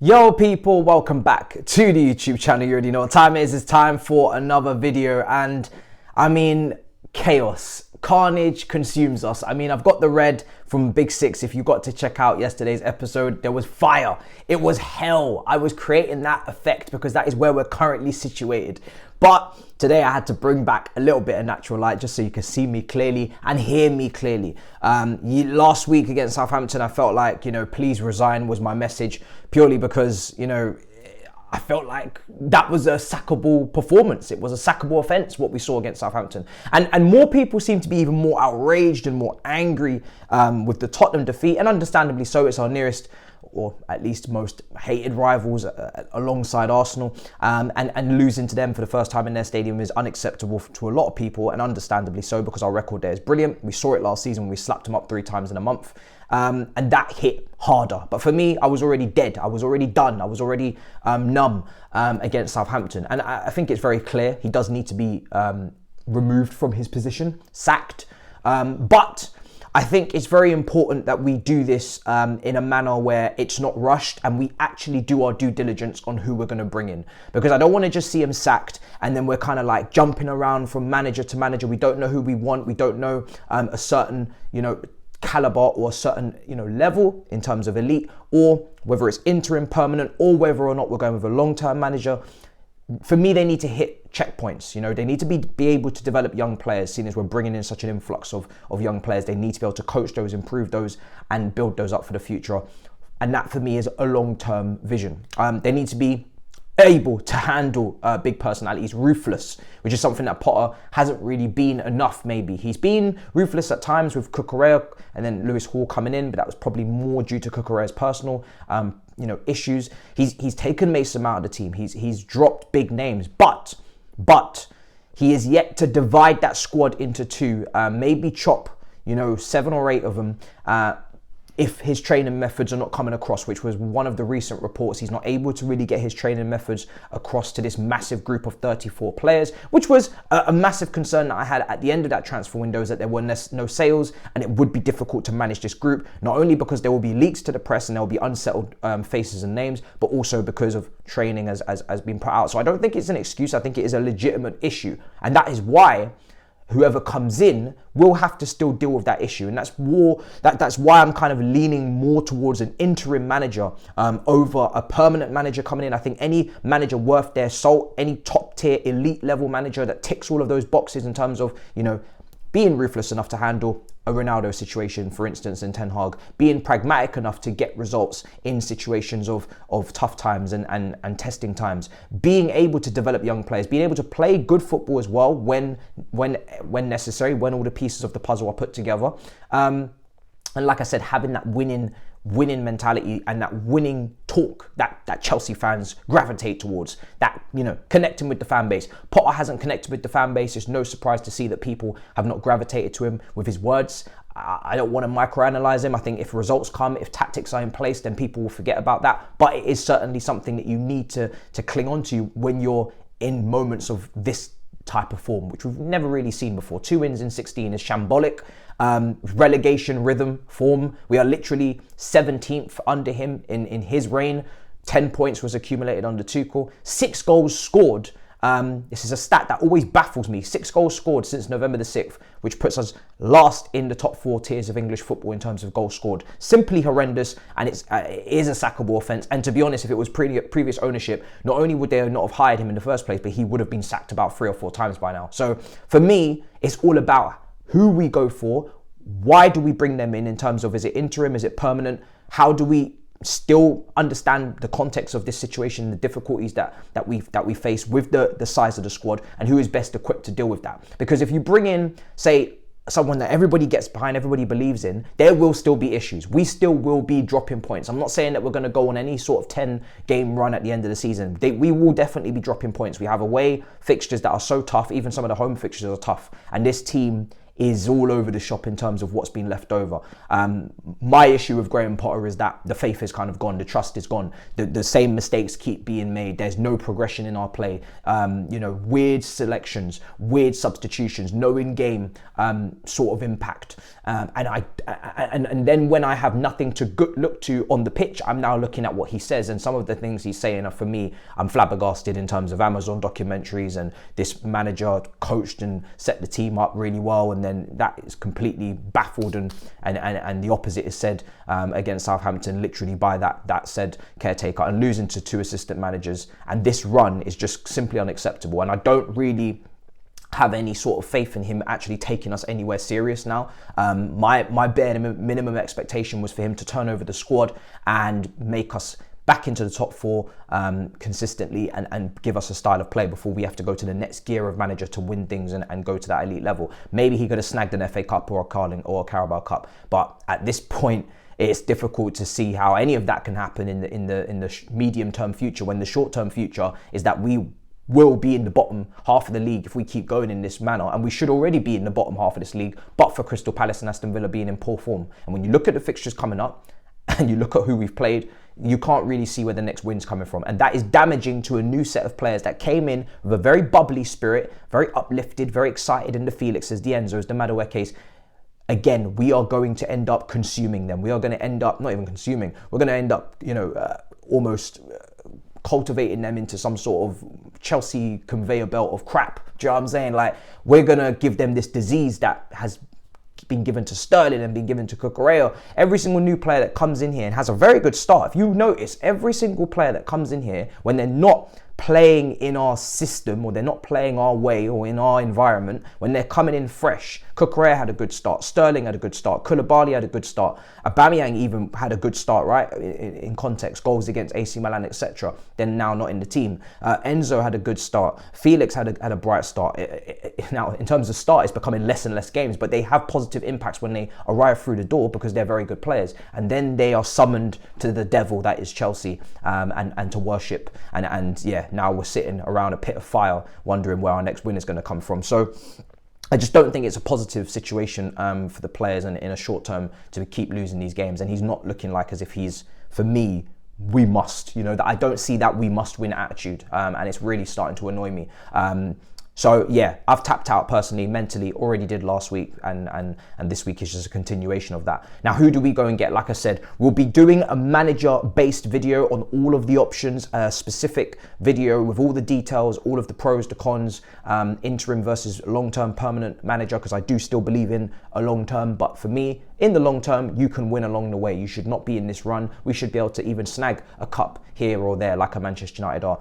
Yo people, welcome back to the YouTube channel. You already know what time it is. It's time for another video, and I mean, chaos, carnage consumes us. I mean, I've got the red from Big Six. If you got to check out yesterday's episode, there was fire. It was hell. I was creating that effect because that is where we're currently situated. But today I had to bring back a little bit of natural light just so you can see me clearly and hear me clearly. Last week against Southampton, I felt like, please resign was my message, purely because, I felt like that was a sackable performance. It was a sackable offence, what we saw against Southampton. And more people seem to be even more outraged and more angry with the Tottenham defeat, and understandably so. It's our nearest, or at least most hated rivals alongside Arsenal, and losing to them for the first time in their stadium is unacceptable to a lot of people, and understandably so, because our record there is brilliant. We saw it last season when we slapped them up 3 times in a month, and that hit harder. But for me, I was already dead. I was already done. I was already numb against Southampton. And I think it's very clear he does need to be removed from his position, sacked. But I think it's very important that we do this in a manner where it's not rushed and we actually do our due diligence on who we're going to bring in. Because I don't want to just see him sacked and then we're kind of like jumping around from manager to manager. We don't know who we want. We don't know a certain, caliber or a certain, level in terms of elite, or whether it's interim, permanent, or whether or not we're going with a long-term manager. For me, they need to hit checkpoints. They need to be able to develop young players, seeing as we're bringing in such an influx of young players. They need to be able to coach those, improve those, and build those up for the future. And that, for me, is a long-term vision. They need to be able to handle big personalities, ruthless, which is something that Potter hasn't really been enough. Maybe he's been ruthless at times with Cucurella and then Lewis Hall coming in, but that was probably more due to Cucurella's personal issues. He's taken Mason Mount out of the team. He's dropped big names, but he is yet to divide that squad into 2, maybe chop 7 or 8 of them. If his training methods are not coming across, which was one of the recent reports, he's not able to really get his training methods across to this massive group of 34 players, which was a massive concern that I had at the end of that transfer window, is that there were no sales and it would be difficult to manage this group, not only because there will be leaks to the press and there will be unsettled faces and names, but also because of training as being put out. So I don't think it's an excuse. I think it is a legitimate issue. And that is why whoever comes in will have to still deal with that issue. And that's why I'm kind of leaning more towards an interim manager over a permanent manager coming in. I think any manager worth their salt, any top tier elite level manager that ticks all of those boxes in terms of, being ruthless enough to handle a Ronaldo situation, for instance, in Ten Hag, being pragmatic enough to get results in situations of tough times and testing times, being able to develop young players, being able to play good football as well when necessary, when all the pieces of the puzzle are put together. And like I said, having that winning mentality and that winning talk that Chelsea fans gravitate towards, that, connecting with the fan base. Potter hasn't connected with the fan base. It's no surprise to see that people have not gravitated to him with his words. I don't want to microanalyze him. I think if results come, if tactics are in place, then people will forget about that. But it is certainly something that you need to cling on to when you're in moments of this type of form, which we've never really seen before. 2 wins in 16 is shambolic. Relegation rhythm form. We are literally 17th under him in his reign. 10 points was accumulated under Tuchel. 6 goals scored. This is a stat that always baffles me. 6 goals scored since November the 6th, which puts us last in the top 4 tiers of English football in terms of goals scored. Simply horrendous, and it is a sackable offence. And to be honest, if it was previous ownership, not only would they not have hired him in the first place, but he would have been sacked about 3 or 4 times by now. So for me, it's all about who we go for. Why do we bring them in terms of, is it interim, is it permanent? How do we still understand the context of this situation, the difficulties that we face with the size of the squad, and who is best equipped to deal with that? Because if you bring in, say, someone that everybody gets behind, everybody believes in, there will still be issues. We still will be dropping points. I'm not saying that we're going to go on any sort of 10-game run at the end of the season. We will definitely be dropping points. We have away fixtures that are so tough. Even some of the home fixtures are tough. And this team is all over the shop in terms of what's been left over. My issue with Graham Potter is that the faith is kind of gone, the trust is gone, the same mistakes keep being made, there's no progression in our play, weird selections, weird substitutions, no in-game sort of impact. And then when I have nothing to look to on the pitch, I'm now looking at what he says, and some of the things he's saying are, for me, I'm flabbergasted in terms of Amazon documentaries, and this manager coached and set the team up really well, and then that is completely baffled, and the opposite is said against Southampton, literally by that said caretaker, and losing to 2 assistant managers. And this run is just simply unacceptable, and I don't really have any sort of faith in him actually taking us anywhere serious now. My bare minimum expectation was for him to turn over the squad and make us back into the top 4 consistently, and give us a style of play before we have to go to the next gear of manager to win things and go to that elite level. Maybe he could have snagged an FA Cup or a Carling or a Carabao Cup, but at this point it's difficult to see how any of that can happen in the medium term future, when the short term future is that we will be in the bottom half of the league if we keep going in this manner, and we should already be in the bottom half of this league, but for Crystal Palace and Aston Villa being in poor form. And when you look at the fixtures coming up and you look at who we've played, you can't really see where the next win's coming from. And that is damaging to a new set of players that came in with a very bubbly spirit, very uplifted, very excited in the Felixes, the Enzos, the Maduekes. Again, we are going to end up consuming them. We are going to end up, not even consuming, we're going to end up, almost cultivating them into some sort of Chelsea conveyor belt of crap. Do you know what I'm saying? Like, we're going to give them this disease that has been given to Sterling and been given to Cucurella. Every single new player that comes in here and has a very good start, if you notice, every single player that comes in here, when they're not playing in our system, or they're not playing our way or in our environment, when they're coming in fresh, Cucurella had a good start, Sterling had a good start, Koulibaly had a good start, Aubameyang even had a good start, right, in context, goals against AC Milan, etc. Then now not in the team. Enzo had a good start, Felix had a bright start. Now in terms of start, it's becoming less and less games, but they have positive impacts when they arrive through the door, because they're very good players, and then they are summoned to the devil that is Chelsea, and to worship, and yeah, now we're sitting around a pit of fire wondering where our next win is going to come from. So I just don't think it's a positive situation for the players, and in a short term, to keep losing these games. And he's not looking like as if he's, for me, we must, that I don't see that we must win attitude, and it's really starting to annoy me. So yeah, I've tapped out personally, mentally, already did last week, and this week is just a continuation of that. Now, who do we go and get? Like I said, we'll be doing a manager-based video on all of the options, a specific video with all the details, all of the pros, the cons, interim versus long-term permanent manager, because I do still believe in a long-term, but for me, in the long term, you can win along the way. You should not be in this run. We should be able to even snag a cup here or there, like a Manchester United are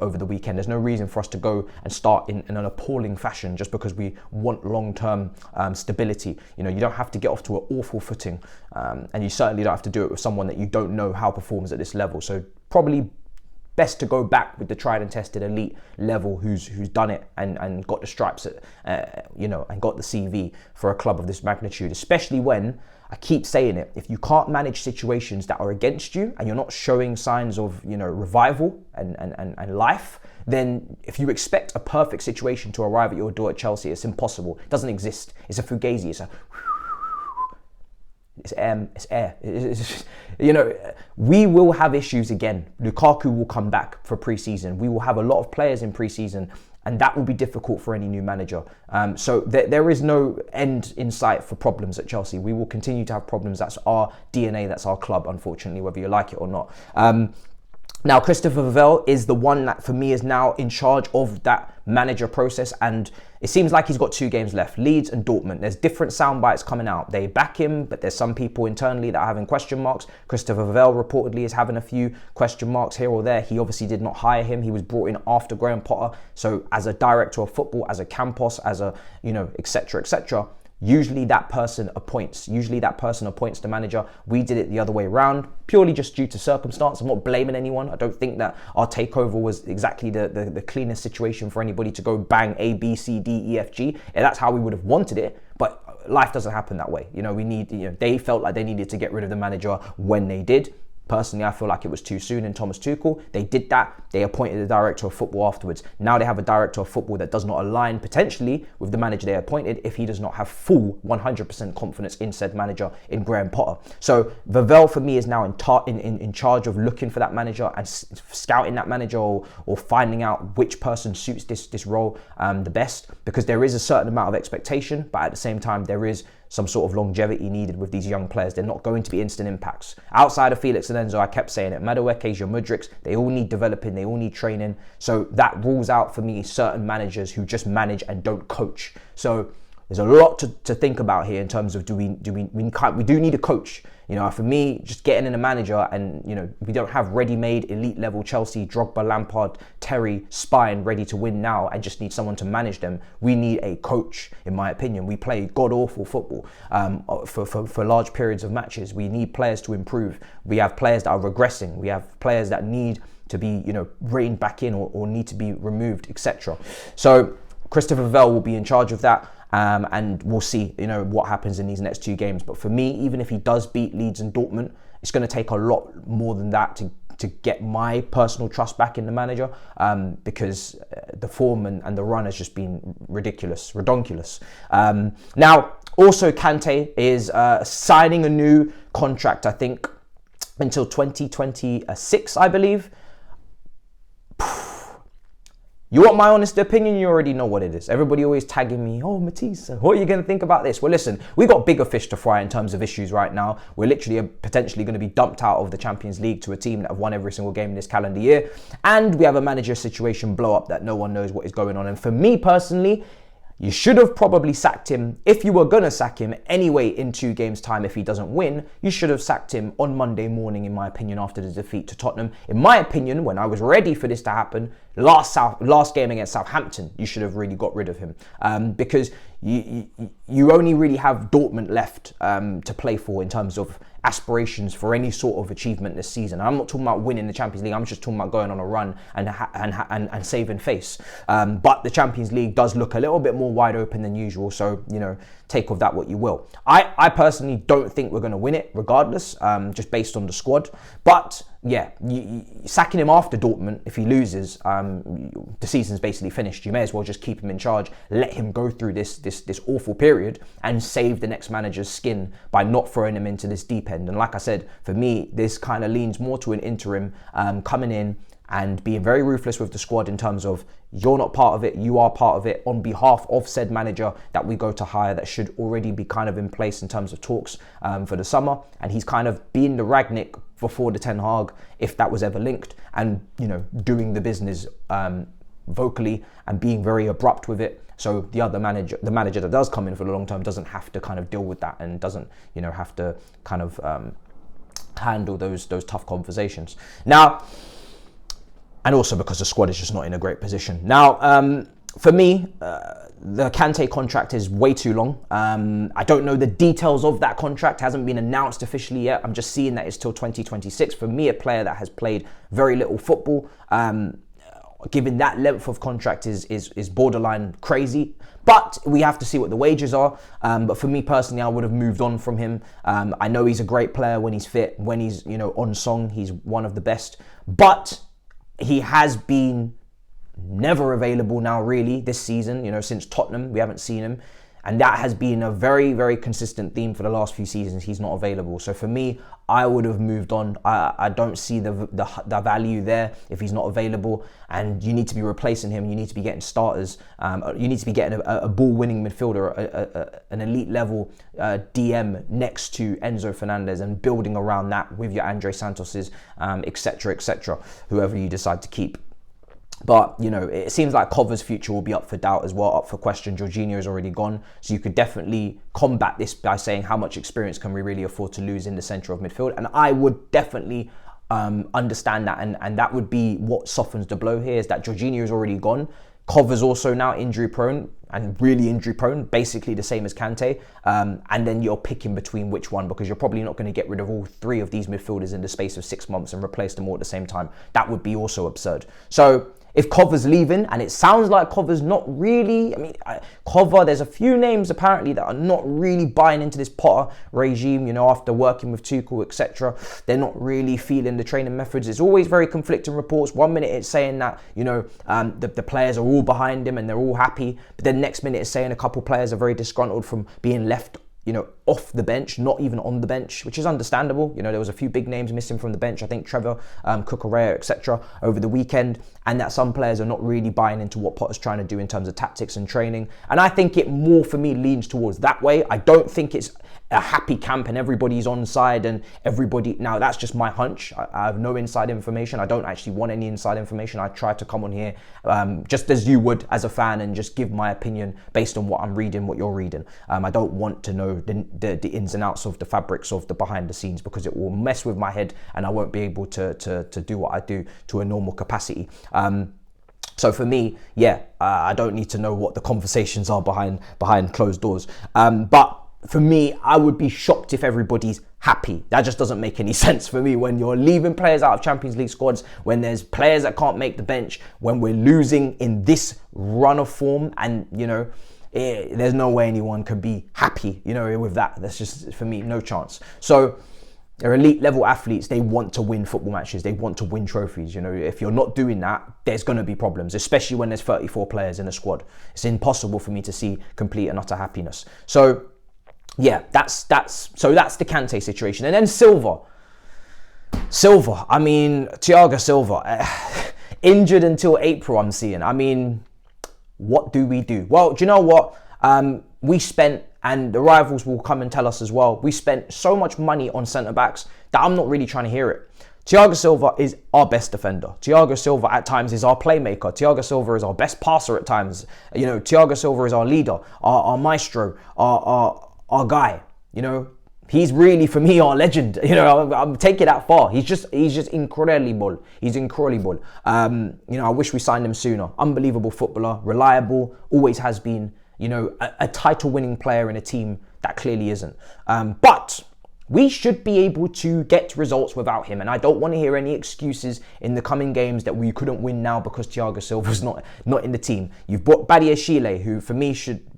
over the weekend. There's no reason for us to go and start in an appalling fashion just because we want long-term stability. You don't have to get off to an awful footing, and you certainly don't have to do it with someone that you don't know how performs at this level. So probably best to go back with the tried and tested elite level who's done it and got the stripes and got the CV for a club of this magnitude, especially when, I keep saying it, if you can't manage situations that are against you and you're not showing signs of revival and life, then if you expect a perfect situation to arrive at your door at Chelsea, it's impossible. It doesn't exist. It's a fugazi. It's air. We will have issues again. Lukaku will come back for pre-season. We will have a lot of players in pre-season, and that will be difficult for any new manager. So there is no end in sight for problems at Chelsea. We will continue to have problems. That's our DNA. That's our club, unfortunately, whether you like it or not. Now, Christopher Vivell is the one that, for me, is now in charge of that manager process, and it seems like he's got 2 games left, Leeds and Dortmund. There's different sound bites coming out. They back him, but there's some people internally that are having question marks. Christopher Vivell reportedly is having a few question marks here or there. He obviously did not hire him. He was brought in after Graham Potter. So as a director of football, as a campus, as a, etc., usually that person appoints the manager. We did it the other way around, purely just due to circumstance. I'm not blaming anyone. I don't think that our takeover was exactly the cleanest situation for anybody to go bang A, B, C, D, E, F, G. And that's how we would have wanted it, but life doesn't happen that way. They felt like they needed to get rid of the manager when they did. Personally, I feel like it was too soon in Thomas Tuchel. They did that. They appointed a director of football afterwards. Now they have a director of football that does not align potentially with the manager they appointed if he does not have full 100% confidence in said manager, in Graham Potter. So Vivell for me is now in charge of looking for that manager and scouting that manager, or finding out which person suits this role the best, because there is a certain amount of expectation, but at the same time there is some sort of longevity needed with these young players. They're not going to be instant impacts. Outside of Felix and Enzo, I kept saying it, Madueke's, your Mudriks, they all need developing, they all need training. So that rules out for me certain managers who just manage and don't coach. So there's a lot to think about here in terms of we do need a coach. You know, for me, just getting in a manager, and you know, we don't have ready-made elite level Chelsea, Drogba, Lampard, Terry, spine ready to win now, and just need someone to manage them. We need a coach, in my opinion. We play god-awful football for large periods of matches. We need players to improve. We have players that are regressing. We have players that need to be, you know, reined back in or need to be removed, etc. So Christopher Vivell will be in charge of that. And we'll see, you know, what happens in these next two games. But for me, even if he does beat Leeds and Dortmund, it's going to take a lot more than that to get my personal trust back in the manager, because the form and the run has just been ridiculous, redonkulous. Now, also Kante is signing a new contract, I think, until 2026, I believe. You want my honest opinion? You already know what it is. Everybody always tagging me, oh, Matisse, what are you going to think about this? Well, listen, we got bigger fish to fry in terms of issues right now. We're literally potentially going to be dumped out of the Champions League to a team that have won every single game in this calendar year. And we have a manager situation blow up that no one knows what is going on. And for me personally, you should have probably sacked him. If you were going to sack him anyway in 2 games' time, if he doesn't win, you should have sacked him on Monday morning, in my opinion, after the defeat to Tottenham. In my opinion, when I was ready for this to happen, last game against Southampton, you should have really got rid of him, because you only really have Dortmund left to play for in terms of aspirations for any sort of achievement this season. I'm not talking about winning the Champions League. I'm just talking about going on a run and saving face. But the Champions League does look a little bit more wide open than usual. So, you know, take of that what you will. I personally don't think we're going to win it regardless, just based on the squad. But yeah, sacking him after Dortmund, if he loses, the season's basically finished. You may as well just keep him in charge, let him go through this awful period, and save the next manager's skin by not throwing him into this deep end. And like I said, for me, this kind of leans more to an interim coming in and being very ruthless with the squad in terms of, you're not part of it, you are part of it, on behalf of said manager that we go to hire, that should already be kind of in place in terms of talks for the summer. And he's kind of being the Ragnick before the Ten Hag, if that was ever linked, and, you know, doing the business vocally and being very abrupt with it. So the manager that does come in for the long term doesn't have to kind of deal with that, and doesn't, you know, have to kind of handle those tough conversations. Now, and also because the squad is just not in a great position. Now, for me, the Kante contract is way too long. I don't know the details of that contract. It hasn't been announced officially yet. I'm just seeing that it's till 2026. For me, a player that has played very little football, given that length of contract is borderline crazy. But we have to see what the wages are. But for me personally, I would have moved on from him. I know he's a great player when he's fit, when he's, you know, on song. He's one of the best. But he has been never available now, really, this season. You know, since Tottenham, we haven't seen him. And that has been a very, very consistent theme for the last few seasons. He's not available. So for me, I would have moved on. I don't see the value there if he's not available. And you need to be replacing him. You need to be getting starters. You need to be getting a ball-winning midfielder, an elite level DM next to Enzo Fernandez, and building around that with your Andre Santoses, etc., whoever you decide to keep. But, you know, it seems like Kova's future will be up for doubt as well, up for question. Jorginho is already gone. So you could definitely combat this by saying, how much experience can we really afford to lose in the centre of midfield? And I would definitely understand that. And that would be what softens the blow here, is that Jorginho is already gone. Kova's also now injury prone, and really injury prone, basically the same as Kante. And then you're picking between which one, because you're probably not going to get rid of all 3 of these midfielders in the space of 6 months and replace them all at the same time. That would be also absurd. So if Kova's leaving, and it sounds like Kova's not really, Kova, there's a few names apparently that are not really buying into this Potter regime, after working with Tuchel, etc. They're not really feeling the training methods. It's always very conflicting reports. 1 minute it's saying that, the players are all behind him and they're all happy, but then next minute it's saying a couple players are very disgruntled from being left off the bench, not even on the bench, which is understandable. There was a few big names missing from the bench. I think Trevor, Cucurella, etc. over the weekend, and that some players are not really buying into what Potter's trying to do in terms of tactics and training. And I think it more, for me, leans towards that way. I don't think it's a happy camp and everybody's on side and everybody. Now, that's just my hunch. I have no inside information. I don't actually want any inside information. I try to come on here just as you would as a fan and just give my opinion based on what I'm reading, what you're reading. I don't want to know the ins and outs of the fabrics of the behind the scenes, because it will mess with my head and I won't be able to do what I do to a normal capacity. So for me, I don't need to know what the conversations are behind closed doors. But for me, I would be shocked if everybody's happy. That just doesn't make any sense for me when you're leaving players out of Champions League squads, when there's players that can't make the bench, when we're losing in this run of form, and there's no way anyone can be happy, with that. That's just, for me, no chance. So they're elite level athletes. They want to win football matches. They want to win trophies. If you're not doing that, there's going to be problems, especially when there's 34 players in a squad. It's impossible for me to see complete and utter happiness. So yeah, that's the Kante situation. And then Silva, Thiago Silva, injured until April, I'm seeing. What do we do? Well, do you know what? We spent, and the rivals will come and tell us as well, we spent so much money on centre-backs that I'm not really trying to hear it. Thiago Silva is our best defender. Thiago Silva at times is our playmaker. Thiago Silva is our best passer at times. Thiago Silva is our leader, our maestro, our guy. He's really, for me, our legend. I'm taking that far. He's just incredible. He's incredible. I wish we signed him sooner. Unbelievable footballer, reliable, always has been. A title-winning player in a team that clearly isn't. But we should be able to get results without him. And I don't want to hear any excuses in the coming games that we couldn't win now because Thiago Silva's not in the team. You've brought Badiashile, who for me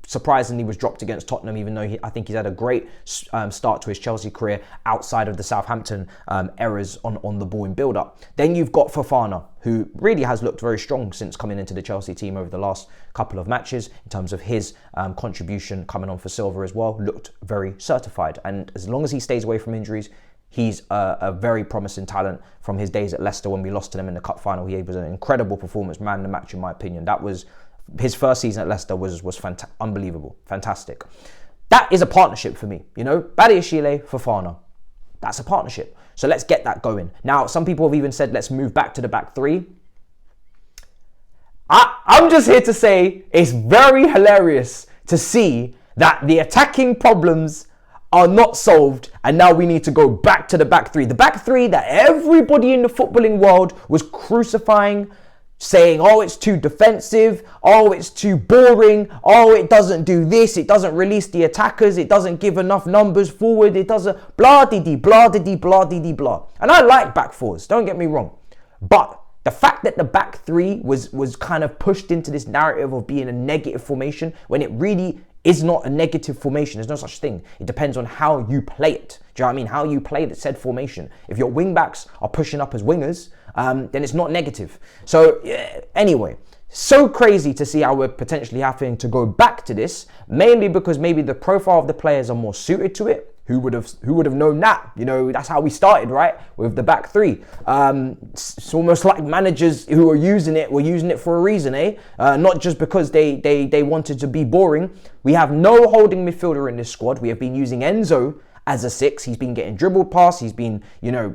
surprisingly was dropped against Tottenham, even though I think he's had a great start to his Chelsea career outside of the Southampton errors on the ball in build-up. Then you've got Fofana, who really has looked very strong since coming into the Chelsea team over the last couple of matches in terms of his contribution coming on for Silva as well. Looked very certified. And as long as he stays away from injuries, he's a very promising talent from his days at Leicester when we lost to them in the cup final. He was an incredible performance, man of the match in my opinion. That was his first season at Leicester was unbelievable, fantastic. That is a partnership for me, Badiashile, Fofana. That's a partnership. So let's get that going. Now, some people have even said, let's move back to the back three. I'm just here to say it's very hilarious to see that the attacking problems are not solved and now we need to go back to the back three. The back three that everybody in the footballing world was crucifying, saying, oh, it's too defensive, oh, it's too boring, oh, it doesn't do this, it doesn't release the attackers, it doesn't give enough numbers forward, it doesn't blah-dee-dee, blah-dee-dee, blah-dee-dee, blah. And I like back fours, don't get me wrong. But the fact that the back three was kind of pushed into this narrative of being a negative formation when it really is not a negative formation. There's no such thing. It depends on how you play it. Do you know what I mean? How you play the said formation. If your wing backs are pushing up as wingers, then it's not negative. So anyway, so crazy to see how we're potentially having to go back to this, mainly because maybe the profile of the players are more suited to it. Who would have known that? That's how we started, right? With the back three. It's almost like managers who are using it were using it for a reason, eh? Not just because they wanted to be boring. We have no holding midfielder in this squad. We have been using Enzo as a 6. He's been getting dribbled past. He's been,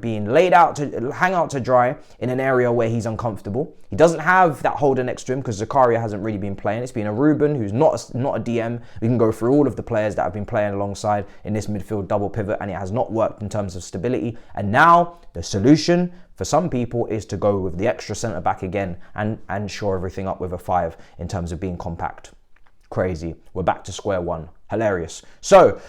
being laid out to hang out to dry in an area where he's uncomfortable. He doesn't have that holder next to him because Zakaria hasn't really been playing. It's been a Ruben who's not a DM. We can go through all of the players that have been playing alongside in this midfield double pivot, and it has not worked in terms of stability. And now the solution for some people is to go with the extra centre back again and shore everything up with a 5 in terms of being compact. Crazy. We're back to square one. Hilarious. So,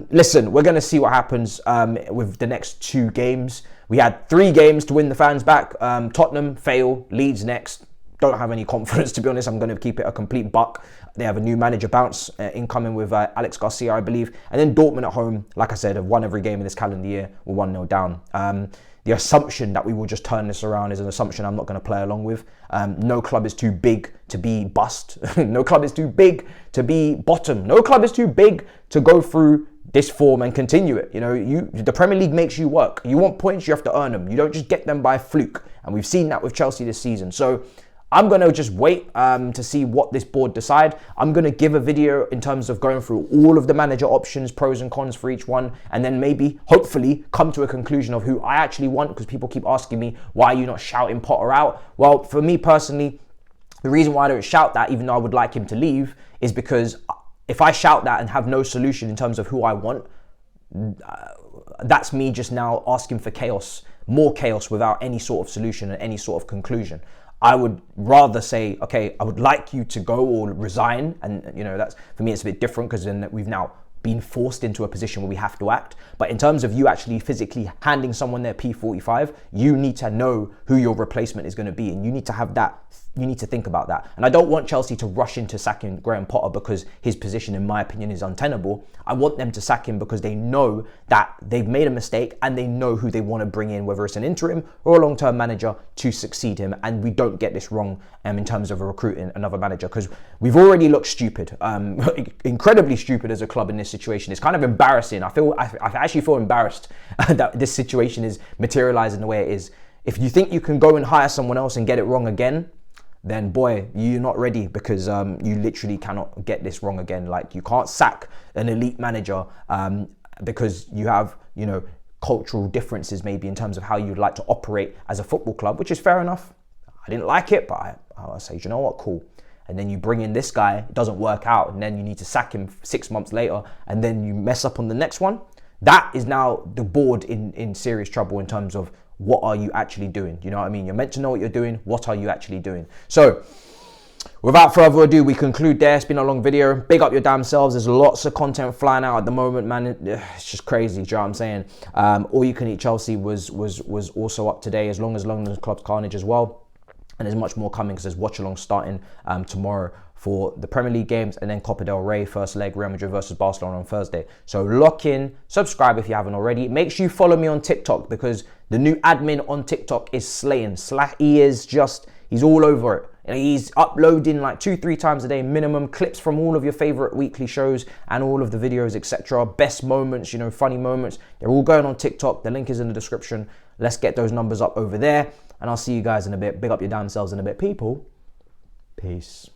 listen, we're going to see what happens with the next 2 games. We had 3 games to win the fans back. Tottenham, fail. Leeds next. don't have any confidence, to be honest. I'm going to keep it a complete buck. They have a new manager bounce incoming with Alex Garcia, I believe. And then Dortmund at home, like I said, have won every game in this calendar year. We're 1-0 down. The assumption that we will just turn this around is an assumption I'm not going to play along with. No club is too big to be bust. No club is too big to be bottom. No club is too big to go through this form and continue it. You know, the Premier League makes you work. You want points, you have to earn them. You don't just get them by fluke. And we've seen that with Chelsea this season. So I'm going to just wait to see what this board decide. I'm going to give a video in terms of going through all of the manager options, pros and cons for each one, and then maybe, hopefully, come to a conclusion of who I actually want, because people keep asking me, why are you not shouting Potter out? Well, for me personally, the reason why I don't shout that, even though I would like him to leave, is because if I shout that and have no solution in terms of who I want, that's me just now asking for chaos, more chaos without any sort of solution and any sort of conclusion. I would rather say, okay, I would like you to go or resign. And, you know, that's, for me, it's a bit different because then we've now been forced into a position where we have to act. But in terms of you actually physically handing someone their P45, you need to know who your replacement is going to be. And you need to have that, you need to think about that. And I don't want Chelsea to rush into sacking Graham Potter because his position, in my opinion, is untenable. I want them to sack him because they know that they've made a mistake and they know who they want to bring in, whether it's an interim or a long-term manager, to succeed him. And we don't get this wrong in terms of recruiting another manager, because we've already looked stupid, incredibly stupid as a club in this situation. It's kind of embarrassing. I actually feel embarrassed that this situation is materializing the way it is. If you think you can go and hire someone else and get it wrong again, then boy, you're not ready, because you literally cannot get this wrong again. Like, you can't sack an elite manager because you have, you know, cultural differences maybe in terms of how you'd like to operate as a football club, which is fair enough. I didn't like it, but I say, you know what, cool. And then you bring in this guy, it doesn't work out, and then you need to sack him 6 months later, and then you mess up on the next one. That is now the board in serious trouble in terms of what are you actually doing? You know what I mean? You're meant to know what you're doing. What are you actually doing? So, without further ado, we conclude there. It's been a long video. Big up your damn selves. There's lots of content flying out at the moment, man. It's just crazy. Do you know what I'm saying? All You Can Eat Chelsea was also up today, as long as London Club's Carnage as well. And there's much more coming because there's watch along starting tomorrow for the Premier League games, and then Copa del Rey first leg, Real Madrid versus Barcelona on Thursday. So lock in, subscribe if you haven't already. Make sure you follow me on TikTok, because the new admin on TikTok is slaying. He's all over it. And he's uploading like 2-3 times a day minimum, clips from all of your favorite weekly shows and all of the videos, etc. Best moments, you know, funny moments. They're all going on TikTok. The link is in the description. Let's get those numbers up over there. And I'll see you guys in a bit. Big up your damn selves in a bit, people. Peace.